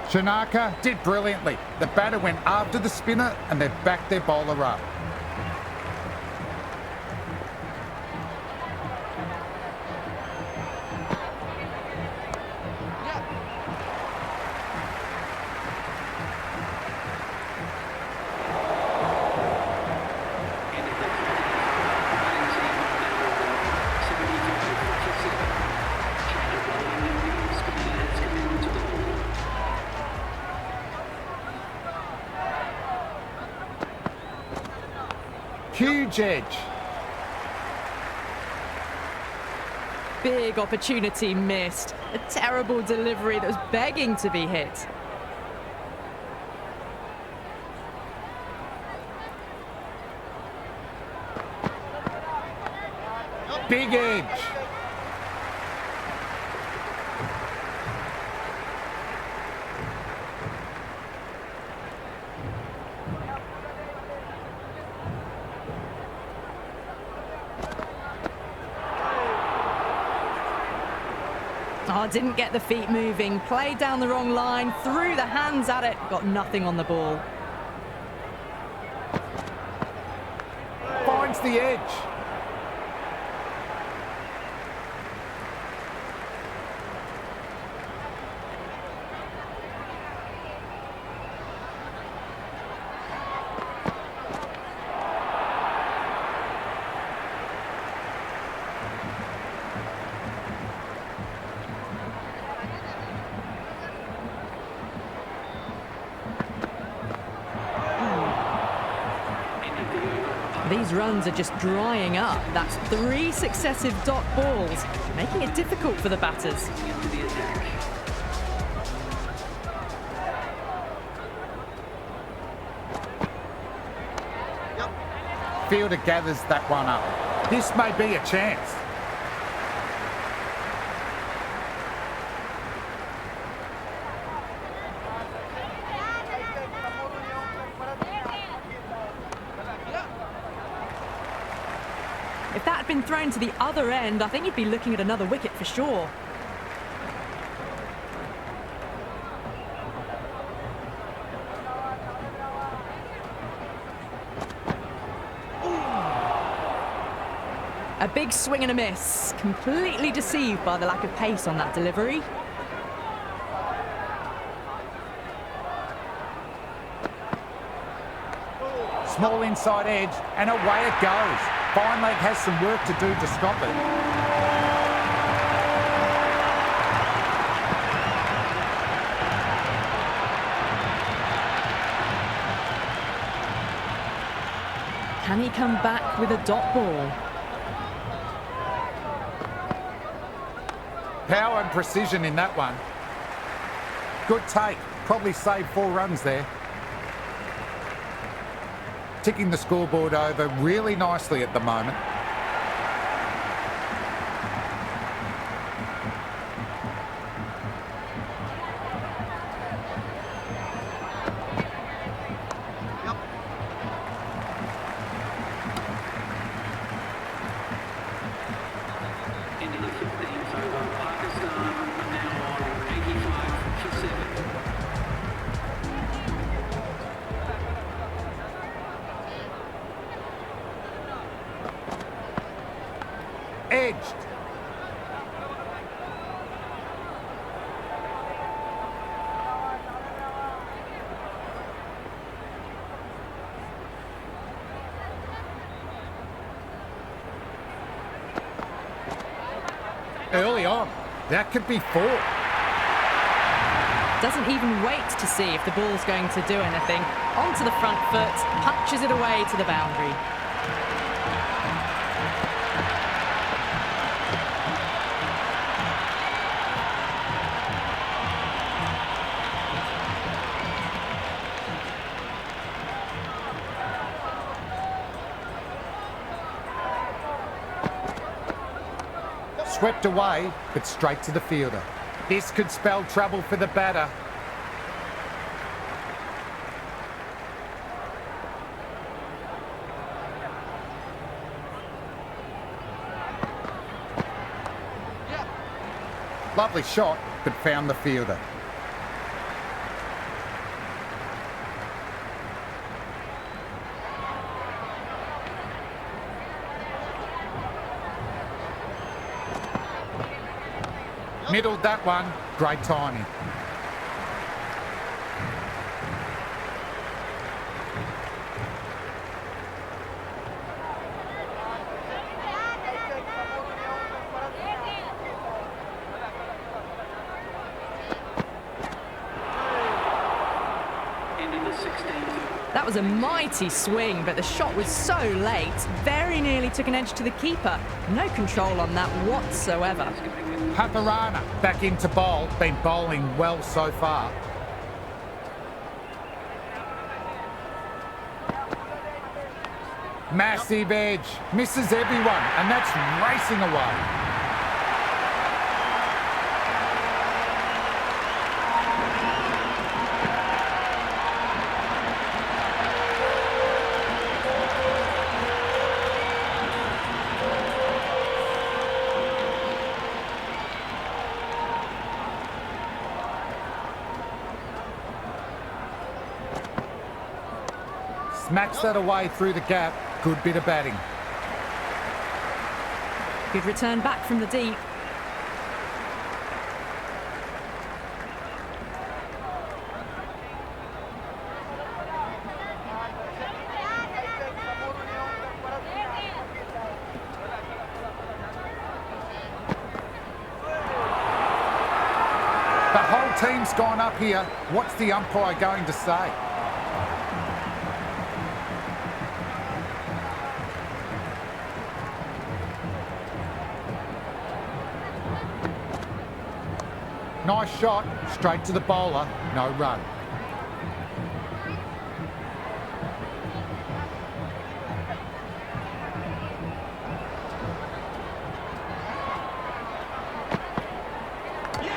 Shanaka did brilliantly. The batter went after the spinner and they've backed their bowler up. Huge edge. Big opportunity missed. A terrible delivery that was begging to be hit. Big edge. Oh, didn't get the feet moving. Played down the wrong line. Threw the hands at it. Got nothing on the ball. Finds the edge. These runs are just drying up. That's 3 successive dot balls, making it difficult for the batters. Into the attack. Fielder gathers that one up. This may be a chance. If that had been thrown to the other end, I think you'd be looking at another wicket for sure. A big swing and a miss. Completely deceived by the lack of pace on that delivery. Small inside edge and away it goes. Fine leg has some work to do to stop it. Can he come back with a dot ball? Power and precision in that one. Good take. Probably saved 4 runs there. Ticking the scoreboard over really nicely at the moment. Into the 15th over. Pakistan are now on 85 for 7. edged. Early on, that could be 4. Doesn't even wait to see if the ball's going to do anything. Onto the front foot, punches it away to the boundary. Swept away, but straight to the fielder. This could spell trouble for the batter. Lovely shot, but found the fielder. Middled that one, great timing. That was a mighty swing, but the shot was so late, very nearly took an edge to the keeper. No control on that whatsoever. Paparana back into bowl, been bowling well so far. Massive edge, misses everyone, and that's racing away. Smacks that away through the gap. Good bit of batting. Good return back from the deep. The whole team's gone up here. What's the umpire going to say? Nice shot, straight to the bowler, no run.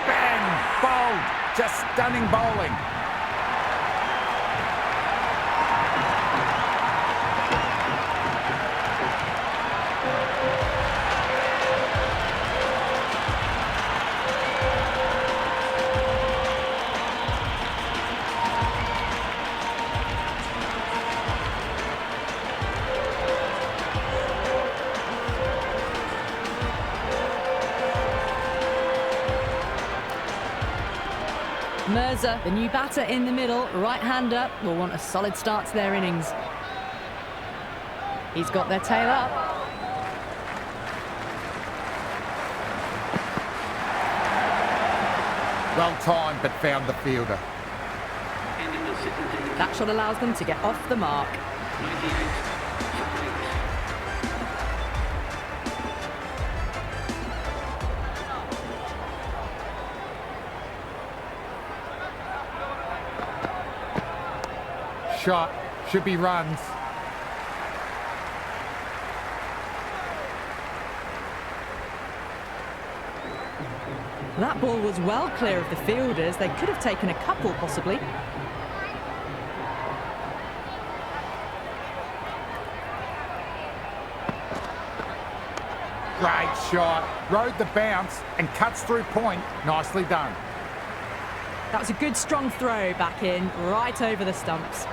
Bang! Bowled! Just stunning bowling. Mirza, the new batter in the middle, right-hander, will want a solid start to their innings. He's got their tail up. Well timed, but found the fielder. That shot allows them to get off the mark. 98 for 8. Shot, should be runs. That ball was well clear of the fielders. They could have taken a couple, possibly. Great shot, rode the bounce and cuts through point. Nicely done. That was a good strong throw back in, right over the stumps.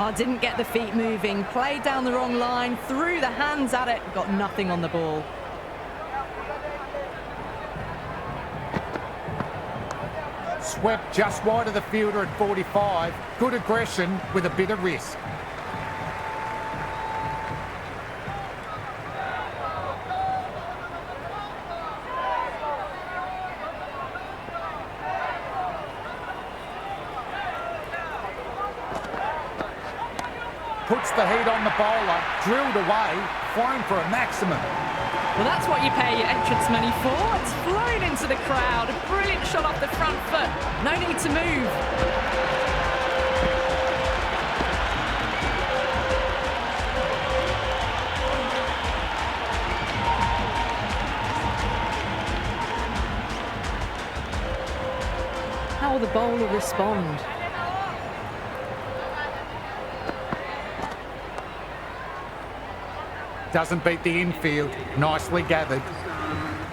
Oh, didn't get the feet moving, played down the wrong line, threw the hands at it, got nothing on the ball. Swept just wide of the fielder at 45. Good aggression with a bit of risk. Puts the heat on the bowler, drilled away, flying for a maximum. Well, that's what you pay your entrance money for. It's flown into the crowd. A brilliant shot off the front foot. No need to move. How will the bowler respond? Doesn't beat the infield. Nicely gathered.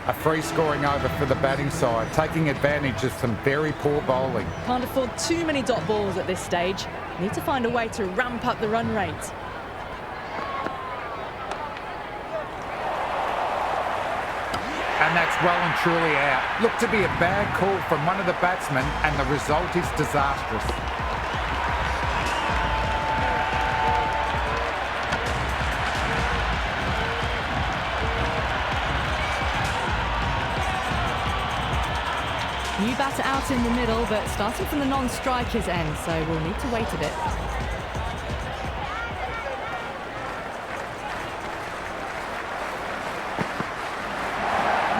A free scoring over for the batting side, taking advantage of some very poor bowling. Can't afford too many dot balls at this stage. Need to find a way to ramp up the run rate. And that's well and truly out. Looked to be a bad call from one of the batsmen, and the result is disastrous. New batter out in the middle, but starting from the non-striker's end, so we'll need to wait a bit.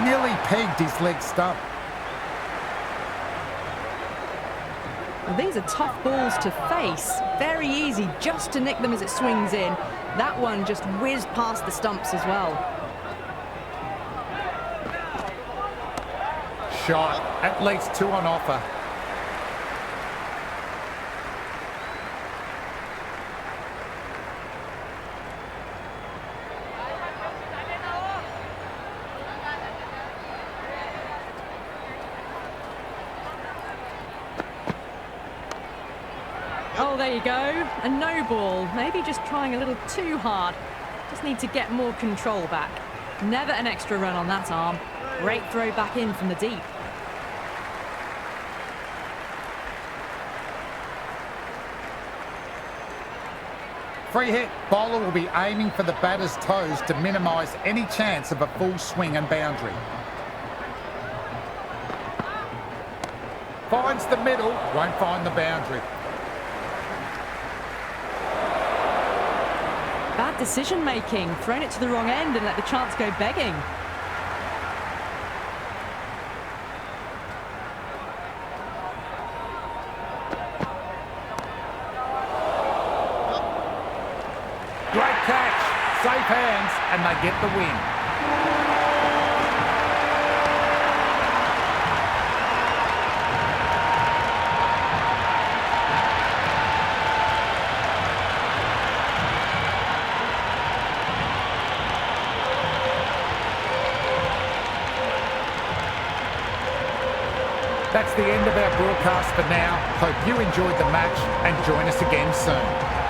Nearly pegged his leg stump. Well, these are tough balls to face. Very easy just to nick them as it swings in. That one just whizzed past the stumps as well. Shot. At least two on offer. Oh, there you go. A no ball. Maybe just trying a little too hard. Just need to get more control back. Never an extra run on that arm. Great throw back in from the deep. Free hit. Bowler will be aiming for the batter's toes to minimise any chance of a full swing and boundary. Finds the middle, won't find the boundary. Bad decision making. Thrown it to the wrong end and let the chance go begging. Great catch, safe hands, and they get the win. That's the end of our broadcast for now. Hope you enjoyed the match and join us again soon.